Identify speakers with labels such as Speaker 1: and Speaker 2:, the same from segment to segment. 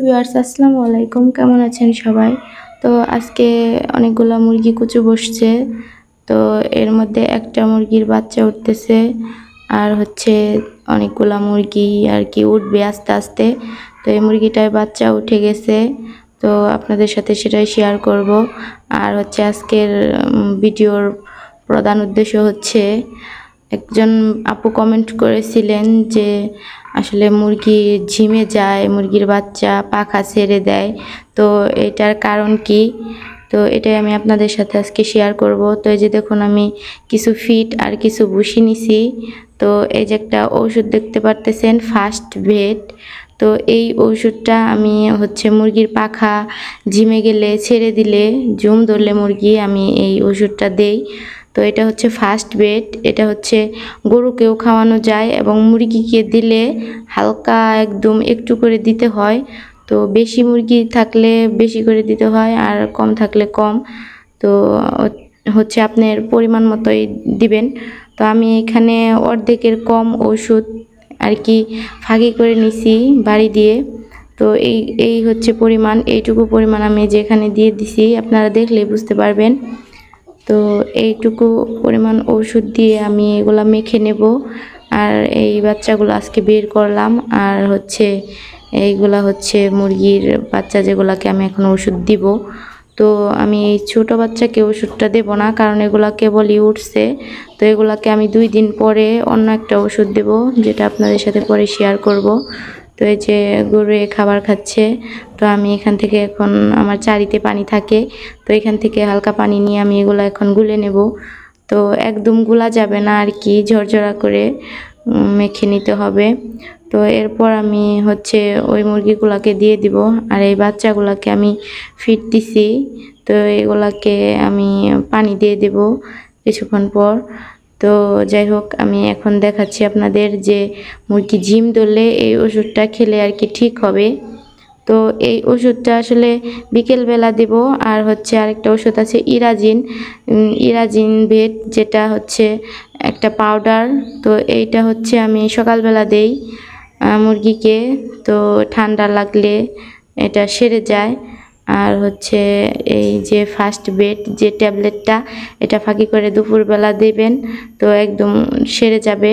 Speaker 1: Viewers, আসসালামু আলাইকুম। কেমন আছেন সবাই? তো আজকে অনেকগুলো মুরগি কুচু বসছে। তো এর মধ্যে একটা মুরগির বাচ্চা উঠতেছে, আর অনেকগুলা মুরগি আর কি উঠবে আস্তে আস্তে। তো এই মুরগিটার বাচ্চা উঠে গেছে, তো আপনাদের সাথে সেটাই শেয়ার করব। আর আজকের ভিডিওর প্রধান উদ্দেশ্য একজন আপু কমেন্ট করেছিলেন যে আসলে মুরগি ঝিমে যায়, মুরগির বাচ্চা পাখা ছেড়ে দেয়, তো এটার কারণ কি? তো এটাই আমি আপনাদের সাথে আজকে শেয়ার করব। তো এই যে দেখুন, আমি কিছু ফিট আর কিছু ভুসি নিছি। তো এই যে একটা ওষুধ দেখতে পারতেছেন, ফার্স্ট ভেট। তো এই ওষুধটা আমি মুরগির পাখা ঝিমে গেলে, ছেড়ে দিলে, জুম ধরলে মুরগি, আমি এই ওষুধটা দেই। তো এটা ফার্স্ট বেড। এটা গরুকেও খাওয়ানো যায় এবং মুরগিকে দিলে হালকা একদম একটু করে দিতে হয়। তো বেশি মুরগি থাকলে বেশি করে দিতে হয়, আর কম থাকলে কম। তো আপনার পরিমাণ মতোই দিবেন। তো আমি এখানে অর্ধেকের কম ওষুধ আর কি ফাঁকি করে নিছি বাড়ি দিয়ে। তো এই পরিমাণ, এইটুকু পরিমাণ আমি যেখানে দিয়ে দিছি, আপনারা দেখলে বুঝতে পারবেন। তো এইটুকু পরিমাণ ওষুধ দিয়ে আমি এগুলা মেখে নেব। আর এই বাচ্চাগুলো আজকে বের করলাম। আর এইগুলা মুরগির বাচ্চা, যেগুলাকে আমি এখন ওষুধ দিব। তো আমি এই ছোট বাচ্চাকে ওষুধটা দেব না, কারণ এগুলা কেবলই উঠছে। তো এগুলাকে আমি 2 দিন পরে অন্য একটা ওষুধ দেব, যেটা আপনাদের সাথে পরে শেয়ার করব। তো এই যে গরু খাবার খাচ্ছে। তো আমি এখান থেকে এখন আমার চারিতে পানি থাকে, তো এখান থেকে হালকা পানি নিয়ে আমি এগুলো এখন গুলে নেব। তো একদম গুলা যাবে না আর কি, ঝরঝরা করে মেখে নিতে হবে। তো এরপর আমি ওই মুরগিগুলোকে দিয়ে দিব। আর এই বাচ্চাগুলোকে আমি ফিড দিছি। তো এগুলাকে আমি পানি দিয়ে দেব কিছুক্ষণ পর। তো যাই হোক, আমি এখন দেখাচ্ছি আপনাদের যে মুরগি ঝিম ধরলে এই ওষুধটা খেলে আর কি ঠিক হবে। তো এই ওষুধটা আসলে বিকেলবেলা দেব। আর আরেকটা ওষুধ আছে ইরাজিন, ইরাজিন ভেট, যেটা একটা পাউডার। তো এইটা আমি সকালবেলা দেই মুরগিকে। তো ঠান্ডা লাগলে এটা সেরে যায়। আর এই যে ফার্স্ট বেড যে ট্যাবলেটটা, এটা ফাঁকি করে দুপুরবেলা দেবেন, তো একদম সেরে যাবে।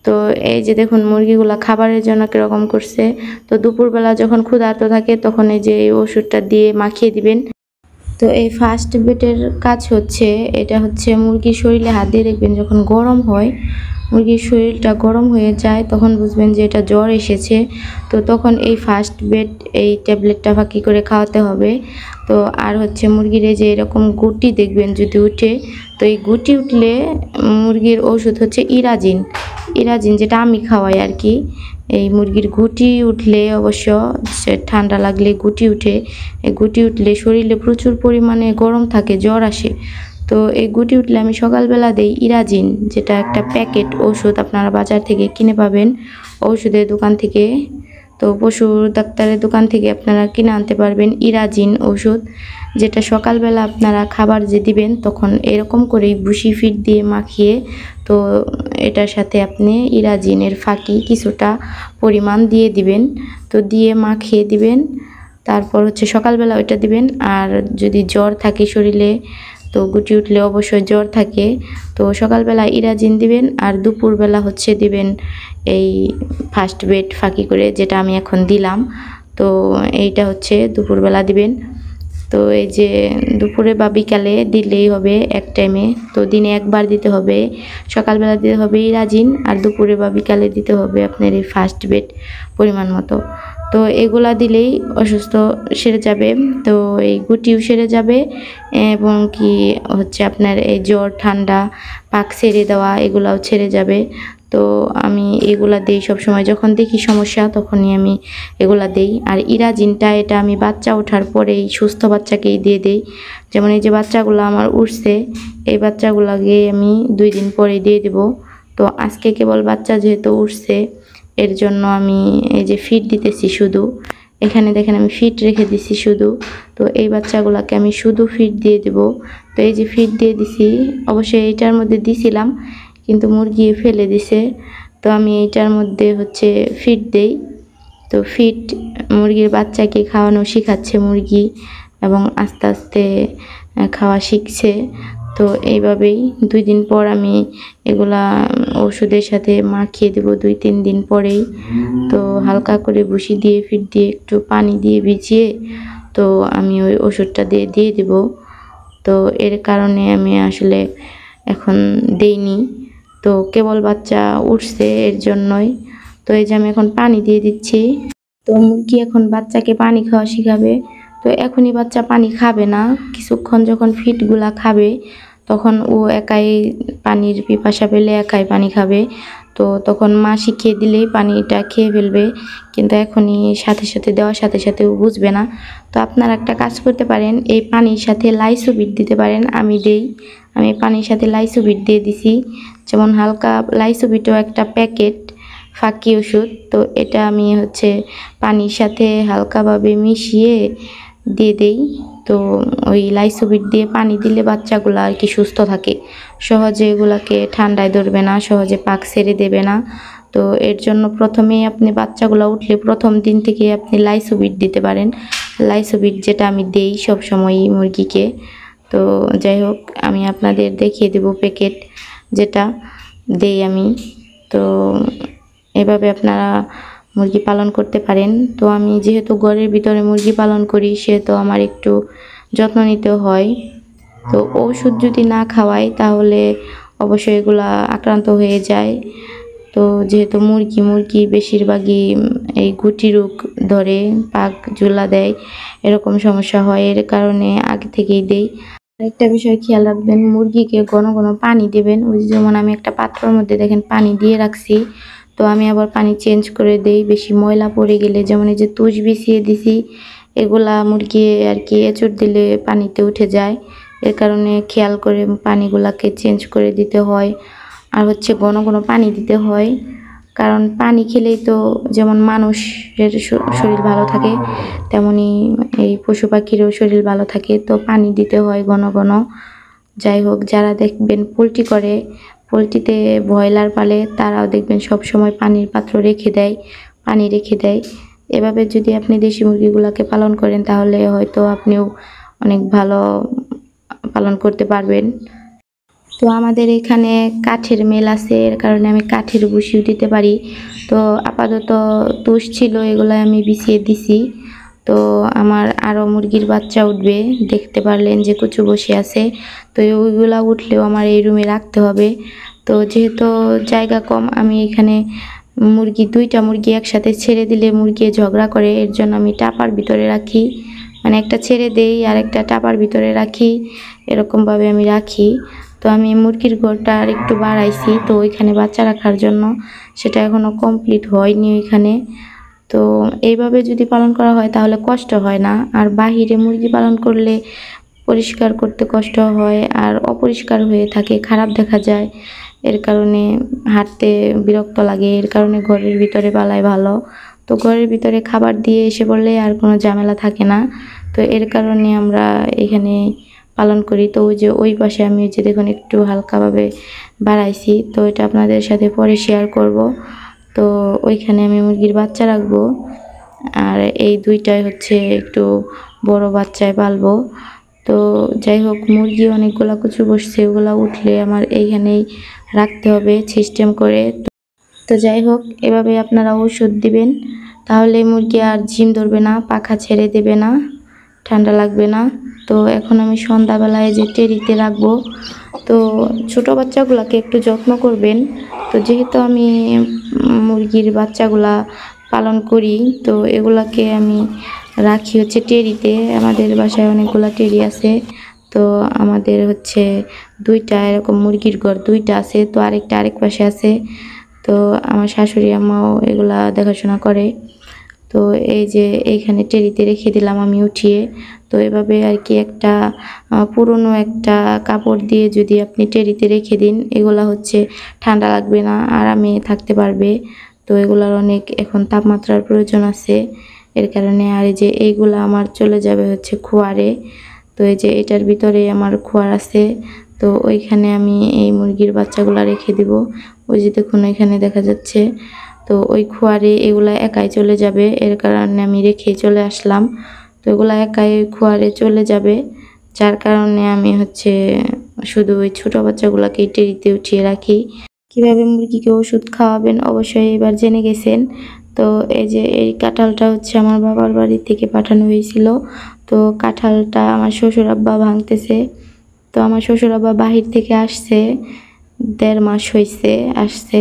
Speaker 1: তো এই যে দেখুন, মুরগিগুলা খাবারের জন্য কীরকম করছে। তো দুপুরবেলা যখন ক্ষুধার্ত থাকে, তখন এই যে এই ওষুধটা দিয়ে মাখিয়ে দিবেন। তো এই ফার্স্ট বেডের কাজ এটা মুরগির শরীরে হাত দিয়ে দেখবেন, যখন গরম হয়, মুরগির শরীরটা গরম হয়ে যায়, তখন বুঝবেন যে এটা জ্বর এসেছে। তো তখন এই ফার্স্ট বেড এই ট্যাবলেটটা ফাঁকি করে খাওয়াতে হবে। তো আর মুরগির এই যে এরকম গুটি দেখবেন যদি উঠে, তো এই গুটি উঠলে মুরগির ওষুধ ইরাজিন, ইরাজিন যেটা আমি খাওয়াই আর কি। এই মুরগির গুটি উঠলে, অবশ্য ঠান্ডা লাগলে গুটি উঠে, এই গুটি উঠলে শরীরে প্রচুর পরিমাণে গরম থাকে, জ্বর আসে। তো এই গুটি উঠলে আমি সকালবেলা দেই ইরাজিন, যেটা একটা প্যাকেট ওষুধ, আপনারা বাজার থেকে কিনে পাবেন, ওষুধের দোকান থেকে। তো পশু ডাক্তারের দোকান থেকে আপনারা কিনে আনতে পারবেন ইরাজিন ওষুধ, যেটা সকালবেলা আপনারা খাবার যে দিবেন, তখন এরকম করেই ভুসি ফিড দিয়ে মাখিয়ে, তো এটার সাথে আপনি ইরাজিনের ফাঁকি কিছুটা পরিমাণ দিয়ে দিবেন। তো দিয়ে মাখিয়ে দিবেন। তারপর সকালবেলা ওইটা দিবেন। আর যদি জ্বর থাকে শরীরে, তো গুটি উঠলে অবশ্যই জ্বর থাকে, তো সকালবেলা ইরাজিন দিবেন। আর দুপুরবেলা দিবেন এই ফার্স্ট বেড ফাঁকি করে, যেটা আমি এখন দিলাম। তো এইটা দুপুরবেলা দিবেন। তো এই যে দুপুরে বা বিকালে দিলেই হবে, এক টাইমে। তো দিনে একবার দিতে হবে, সকালবেলা দিতে হবে ইরাজিন, আর দুপুরে বা বিকালে দিতে হবে আপনার এই ফার্স্ট বেড পরিমাণ মতো। তো এগুলা দিলেই অসুস্থ সেরে যাবে। তো এই গুটিও সেরে যাবে, এবং কি আপনার এই জ্বর, ঠান্ডা, পাক ছেড়ে দেওয়া, এগুলাও ছেড়ে যাবে। তো আমি এগুলা দিই সবসময়, যখন দেখি সমস্যা তখনই আমি এগুলা দেই। আর ইরাজিনটা এটা আমি বাচ্চা ওঠার পরেই সুস্থ বাচ্চাকেই দিয়ে দেই। যেমন এই যে বাচ্চাগুলো আমার উঠছে, এই বাচ্চাগুলোকে আমি 2 দিন পরে দিয়ে দেব। তো আজকে কেবল বাচ্চা যেহেতু উঠছে, এর জন্য আমি এই যে ফিড দিতেছি শুধু। এখানে দেখেন আমি ফিড রেখে দিছি শুধু। তো এই বাচ্চাগুলোকে আমি শুধু ফিড দিয়ে দেব। তো এই যে ফিড দিয়ে দিছি, অবশ্যই এইটার মধ্যে দিছিলাম, কিন্তু মুরগি ফেলে দিছে। তো আমি এইটার মধ্যে ফিড দেই। তো ফিড মুরগির বাচ্চাকে খাওয়ানো শেখাচ্ছে মুরগি এবং আস্তে আস্তে খাওয়া শিখছে। তো এইভাবেই 2 দিন পর আমি এগুলা ওষুধের সাথে মাখিয়ে দেবো 2-3 দিন পরেই। তো হালকা করে ভুসি দিয়ে ফিড দিয়ে একটু পানি দিয়ে ভিজিয়ে তো আমি ওই ওষুধটা দিয়ে দেব। তো এর কারণে আমি আসলে এখন দেইনি, তো কেবল বাচ্চা উঠছে এর জন্যই। তো এই যে আমি এখন পানি দিয়ে দিচ্ছি। তো মুরগি এখন বাচ্চাকে পানি খাওয়া শিখাবে। তো এখনই বাচ্চা পানি খাবে না, কিছুক্ষণ যখন ফিডগুলা খাবে তখন ও একাই পানির পিপাসা পেলে একাই পানি খাবে। তো তখন মা শিখিয়ে দিলেই পানিটা খেয়ে ফেলবে, কিন্তু এখনই সাথে সাথে দেওয়ার সাথে সাথে ও বুঝবে না। তো আপনারা একটা কাজ করতে পারেন, এই পানির সাথে লাইসোবিট দিতে পারেন। আমি পানির সাথে লাইসোবিট দিয়ে দিছি। যেমন হালকা লাইসোবিটও একটা প্যাকেট ফাঁকি ওষুধ, তো এটা আমি হচ্ছে পানির সাথে হালকাভাবে মিশিয়ে দিয়ে দেই। তো ওই লাইসোবিট দিয়ে পানি দিলে বাচ্চাগুলো আর কি সুস্থ থাকে, সহজে এগুলাকে ঠান্ডায় ধরবে না, সহজে পাক ছেড়ে দেবে না। তো এর জন্য প্রথমেই আপনি বাচ্চাগুলো উঠলে প্রথম দিন থেকে আপনি লাইসোবিট দিতে পারেন। লাইসোবিট যেটা আমি দেই সবসময়ই মুরগিকে। তো যাই হোক, আমি আপনাদের দেখিয়ে দেব প্যাকেট যেটা দেই আমি। তো এভাবে আপনারা মুরগি পালন করতে পারেন। তো আমি যেহেতু ঘরের ভিতরে মুরগি পালন করি, সেহেতু আমার একটু যত্ন নিতে হয়। তো ওষুধ যদি না খাওয়াই তাহলে অবশ্যই এগুলা আক্রান্ত হয়ে যায়। তো যেহেতু মুরগি বেশিরভাগই এই গুটি রোগ ধরে, পাক ঝুলা দেয়, এরকম সমস্যা হয়, এর কারণে আগে থেকেই দেই। আরেকটা বিষয় খেয়াল রাখবেন, মুরগিকে ঘন ঘন পানি দেবেন। ওই যেমন আমি একটা পাত্রের মধ্যে দেখেন পানি দিয়ে রাখছি, তো আমি আবার পানি চেঞ্জ করে দেই। বেশি ময়লা পড়ে গেলে, যেমন এই যে তুষ বিছিয়ে দিছি, এগুলা মুরগি আর কি এঁচড় দিলে পানিতে উঠে যায়, এর কারণে খেয়াল করে পানিগুলাকে চেঞ্জ করে দিতে হয়। আর হচ্ছে ঘন ঘন পানি দিতে হয়, কারণ পানি খেলেই তো যেমন মানুষের শরীর ভালো থাকে, তেমনি এই পশু পাখিরও শরীর ভালো থাকে। তো পানি দিতে হয় ঘন ঘন। যাই হোক, যারা দেখবেন পোলট্রি করে, পোলট্রিতে ব্রয়লার পালে, তারাও দেখবেন সব সময় পানির পাত্র রেখে দেয়, পানি রেখে দেয়। এভাবে যদি আপনি দেশি মুরগিগুলোকে পালন করেন তাহলে হয়তো আপনিও অনেক ভালো পালন করতে পারবেন। তো আমাদের এখানে কাঠের মিল আছে, এর কারণে আমি কাঠের ভুসিও দিতে পারি। তো আপাতত তুষ ছিল, এগুলো আমি বিছিয়ে দিছি। তো আমার আরও মুরগির বাচ্চা উঠবে, দেখতে পারলেন যে কুচু বসে আছে। তো ওইগুলা উঠলেও আমার এই রুমে রাখতে হবে। তো যেহেতু জায়গা কম, আমি এখানে দুইটা মুরগি একসাথে ছেড়ে দিলে মুরগি ঝগড়া করে, এর জন্য আমি টাপার ভিতরে রাখি, মানে একটা ছেড়ে দেই আর একটা টাপার ভিতরে রাখি, এরকমভাবে আমি রাখি। তো আমি মুরগির ঘরটা আর একটু বাড়াইছি, তো ওইখানে বাচ্চা রাখার জন্য, সেটা এখনও কমপ্লিট হয়নি ওইখানে। তো এইভাবে যদি পালন করা হয় তাহলে কষ্ট হয় না। আর বাহিরে মুরগি পালন করলে পরিষ্কার করতে কষ্ট হয়, আর অপরিষ্কার হয়ে থাকে, খারাপ দেখা যায়, এর কারণে হাঁটতে বিরক্ত লাগে। এর কারণে ঘরের ভিতরে পালাই ভালো। তো ঘরের ভিতরে খাবার দিয়ে এসে পড়লে আর কোনো ঝামেলা থাকে না। তো এর কারণে আমরা এখানে পালন করি। তো ওই যে ওই পাশে আমি ওই যে দেখুন একটু হালকাভাবে বাড়াইছি, তো এটা আপনাদের সাথে পরে শেয়ার করব। তো ওইখানে আমি মুরগির বাচ্চা রাখবো, আর এই দুইটাই হচ্ছে একটু বড় বাচ্চায় পালবো। তো যাই হোক, মুরগি অনেকগুলা কুচু বসছে, ওগুলা উঠলে আমার এইখানেই রাখতে হবে সিস্টেম করে। তো যাই হোক, এভাবে আপনারা ওষুধ দিবেন, তাহলে মুরগি আর ঝিম ধরবে না, পাখা ছেড়ে দেবে না, ঠান্ডা লাগবে না। তো এখন আমি সন্ধ্যাবেলায় যে টেরিতে রাখবো, তো ছোট বাচ্চাগুলোকে একটু যত্ন করবেন। তো যেহেতু আমি মুরগির বাচ্চাগুলা পালন করি, তো এগুলাকে আমি রাখি হচ্ছে টেরিতে। আমাদের বাসায় অনেকগুলা টেরি আছে। তো আমাদের হচ্ছে দুইটা এরকম মুরগির ঘর দুইটা আছে, তো আরেকটা আরেক পাশে আছে। তো আমার শাশুড়ি আম্মাও এগুলা দেখাশোনা করে। তো এই যে এইখানে টেরিতে রেখে দিলাম আমি উঠিয়ে। তো এভাবে আর কি একটা পুরনো একটা কাপড় দিয়ে যদি আপনি টেরিতে রেখে দিন, এগুলা হচ্ছে ঠান্ডা লাগবে না, আরামে থাকতে পারবে। তো এগুলার অনেক এখন তাপমাত্রার প্রয়োজন আছে, এর কারণে। আর এই যে এইগুলা আমার চলে যাবে হচ্ছে খোয়ারে। তো এই যে এটার ভিতরে আমার খোয়ার আছে, তো ওইখানে আমি এই মুরগির বাচ্চাগুলা রেখে দিব। ওই যে দেখুন এখানে দেখা যাচ্ছে। তো ওই খোয়ারে এগুলা একাই চলে যাবে, এর কারণে আমি রেখে চলে আসলাম। তো এগুলা একাই ওই খোয়ারে চলে যাবে, যার কারণে আমি হচ্ছে শুধু ওই ছোটো বাচ্চাগুলোকে টেরিতে উঠিয়ে রাখি। কিভাবে মুরগিকে ওষুধ খাওয়াবেন অবশ্যই এবার জেনে গেছেন। তো এই যে এই কাঁঠালটা হচ্ছে আমার বাবার বাড়ি থেকে পাঠানো হয়েছিল। তো কাঁঠালটা আমার শ্বশুর আব্বা ভাঙতেছে। তো আমার শ্বশুর আব্বা বাহির থেকে আসছে, 1.5 মাস হয়েছে আসছে।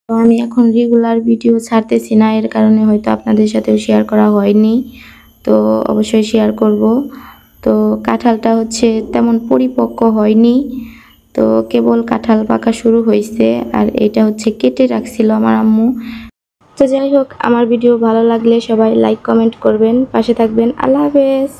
Speaker 1: তো আমি এখন রেগুলার ভিডিও ছাড়তেছি না, এর কারণে হয়তো আপনাদের সাথেও শেয়ার করা হয়নি। তো অবশ্যই শেয়ার করব। তো কাঁঠালটা হচ্ছে তেমন পরিপক্ক হয়নি, তো কেবল কাঁঠাল পাকা শুরু হয়েছে। আর এটা হচ্ছে কেটে রাখছিল আমার আম্মু। তো যাই হোক, আমার ভিডিও ভালো লাগলে সবাই লাইক কমেন্ট করবেন, পাশে থাকবেন। আল্লাহ হাফেজ।